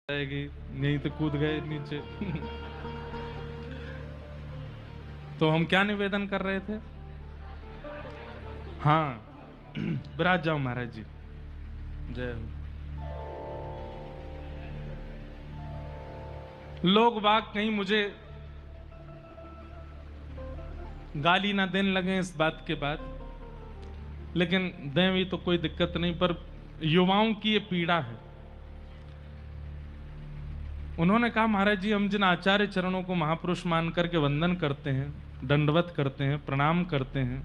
जाएगी, यहीं तो कूद गए नीचे। तो हम क्या निवेदन कर रहे थे? हाँ, विराज जाओ महाराज जी। जय हो। लोग बाग कहीं मुझे गाली ना देने लगे इस बात के बाद, लेकिन दें भी तो कोई दिक्कत नहीं, पर युवाओं की ये पीड़ा है। उन्होंने कहा महाराज जी, हम जिन आचार्य चरणों को महापुरुष मान करके वंदन करते हैं, दंडवत करते हैं, प्रणाम करते हैं,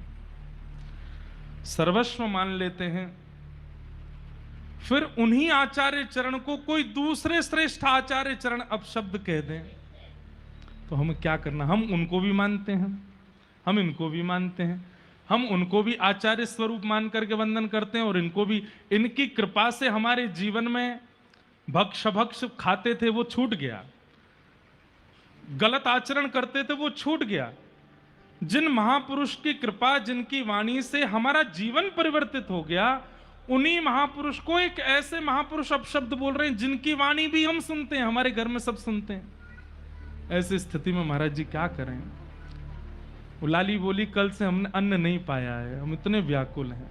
सर्वस्व मान लेते हैं, फिर उन्हीं आचार्य चरण को कोई दूसरे श्रेष्ठ आचार्य चरण अपशब्द कह दें तो हमें क्या करना? हम उनको भी मानते हैं, हम इनको भी मानते हैं, हम उनको भी आचार्य स्वरूप मान करके वंदन करते हैं और इनको भी। इनकी कृपा से हमारे जीवन में भक्ष भक्ष खाते थे वो छूट गया, गलत आचरण करते थे वो छूट गया। जिन महापुरुष की कृपा, जिनकी वाणी से हमारा जीवन परिवर्तित हो गया, उन्हीं महापुरुष को एक ऐसे महापुरुष अपशब्द बोल रहे हैं जिनकी वाणी भी हम सुनते हैं, हमारे घर में सब सुनते हैं। ऐसी स्थिति में महाराज जी क्या करें? लाली बोली, कल से हमने अन्न नहीं पाया है, हम इतने व्याकुल हैं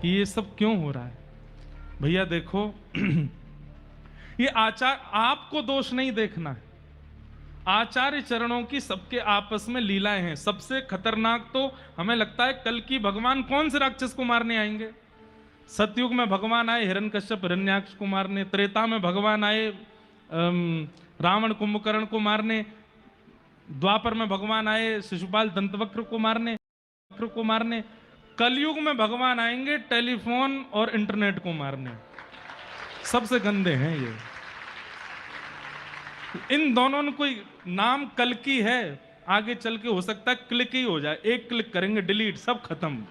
कि ये सब क्यों हो रहा है। भैया देखो, ये आपको दोष नहीं देखना है, आचार्य चरणों की सबके आपस में लीलाएं हैं। सबसे खतरनाक तो हमें लगता है कल की भगवान कौन से राक्षस को मारने आएंगे। सतयुग में भगवान आए हिरण्यकश्यप हिरण्याक्ष को मारने, त्रेता में भगवान आए रावण कुंभकर्ण को मारने, द्वापर में भगवान आए शिशुपाल दंतवक्र को मारने, कलयुग में भगवान आएंगे टेलीफोन और इंटरनेट को मारने। सबसे गंदे हैं ये। इन दोनों ने कोई नाम कल की है, आगे चल के हो सकता है क्लिक ही हो जाए, एक क्लिक करेंगे डिलीट, सब खत्म।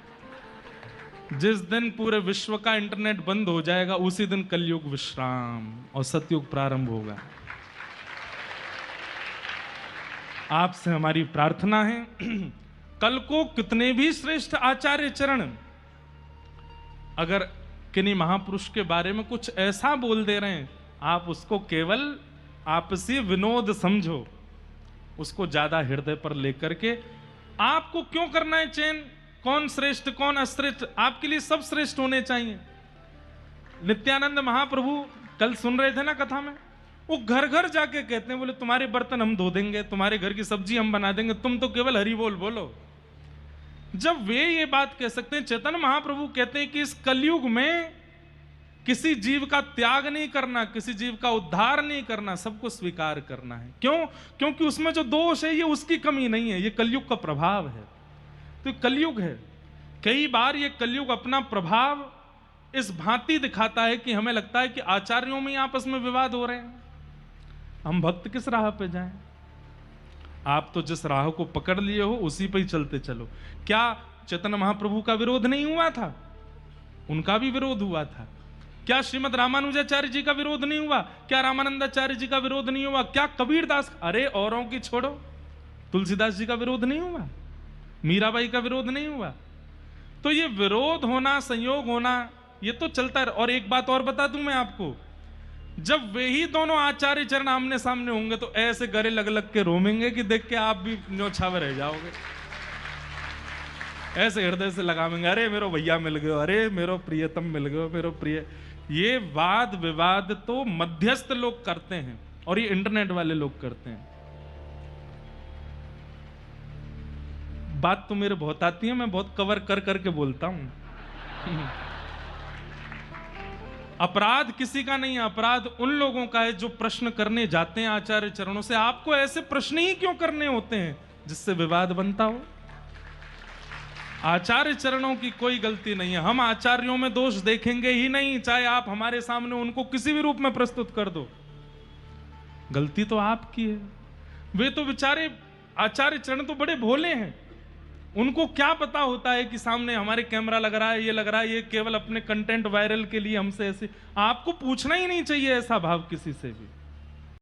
जिस दिन पूरे विश्व का इंटरनेट बंद हो जाएगा उसी दिन कलयुग विश्राम और सतयुग प्रारंभ होगा। आपसे हमारी प्रार्थना है, कल को कितने भी श्रेष्ठ आचार्य चरण अगर किन्हीं महापुरुष के बारे में कुछ ऐसा बोल दे रहे हैं, आप उसको केवल आपसी विनोद समझो, उसको ज्यादा हृदय पर लेकर के आपको क्यों करना है चयन, कौन श्रेष्ठ कौन अश्रेष्ठ? आपके लिए सब श्रेष्ठ होने चाहिए। नित्यानंद महाप्रभु कल सुन रहे थे ना कथा में, वो घर घर जाके कहते हैं, बोले तुम्हारे बर्तन हम धो देंगे, तुम्हारे घर की सब्जी हम बना देंगे, तुम तो केवल हरि बोल बोलो। जब वे ये बात कह सकते हैं, चैतन्य महाप्रभु कहते हैं कि इस कलयुग में किसी जीव का त्याग नहीं करना, किसी जीव का उद्धार नहीं करना, सबको स्वीकार करना है। क्यों? क्योंकि उसमें जो दोष है ये उसकी कमी नहीं है, ये कलयुग का प्रभाव है। तो कलयुग है, कई बार ये कलयुग अपना प्रभाव इस भांति दिखाता है कि हमें लगता है कि आचार्यों में आपस में विवाद हो रहे हैं, हम भक्त किस राह पे जाएं? आप तो जिस राह को पकड़ लिए हो उसी पे ही चलते चलो। क्या चैतन्य महाप्रभु का विरोध नहीं हुआ था? उनका भी विरोध हुआ था। क्या श्रीमद रामानुजाचार्य जी का विरोध नहीं हुआ? क्या रामानंदाचार्य जी का विरोध नहीं हुआ? क्या कबीरदास, अरे औरों की छोड़ो, तुलसीदास जी का विरोध नहीं हुआ? मीराबाई का विरोध नहीं हुआ? तो ये विरोध होना, संयोग होना, ये तो चलता है। और एक बात और बता दूं मैं आपको, जब वे ही दोनों आचार्य चरण आमने सामने होंगे तो ऐसे गले लग लग के रोमेंगे कि देख के आप भी न्योछावे रह जाओगे। ऐसे हृदय से लगावेंगे, अरे मेरो भैया मिल गयो, अरे मेरो प्रियतम मिल गयो, मेरो प्रिय। ये वाद विवाद तो मध्यस्थ लोग करते हैं और ये इंटरनेट वाले लोग करते हैं। बात तो मेरे बहुत आती है, मैं बहुत कवर कर करके बोलता हूं। अपराध किसी का नहीं है, अपराध उन लोगों का है जो प्रश्न करने जाते हैं आचार्य चरणों से। आपको ऐसे प्रश्न ही क्यों करने होते हैं जिससे विवाद बनता हो? आचार्य चरणों की कोई गलती नहीं है, हम आचार्यों में दोष देखेंगे ही नहीं, चाहे आप हमारे सामने उनको किसी भी रूप में प्रस्तुत कर दो। गलती तो आपकी है। वे तो बेचारे आचार्य चरण तो बड़े भोले हैं, उनको क्या पता होता है कि सामने हमारे कैमरा लग रहा है, ये लग रहा है, ये केवल अपने कंटेंट वायरल के लिए हमसे ऐसे। आपको पूछना ही नहीं चाहिए ऐसा भाव किसी से भी।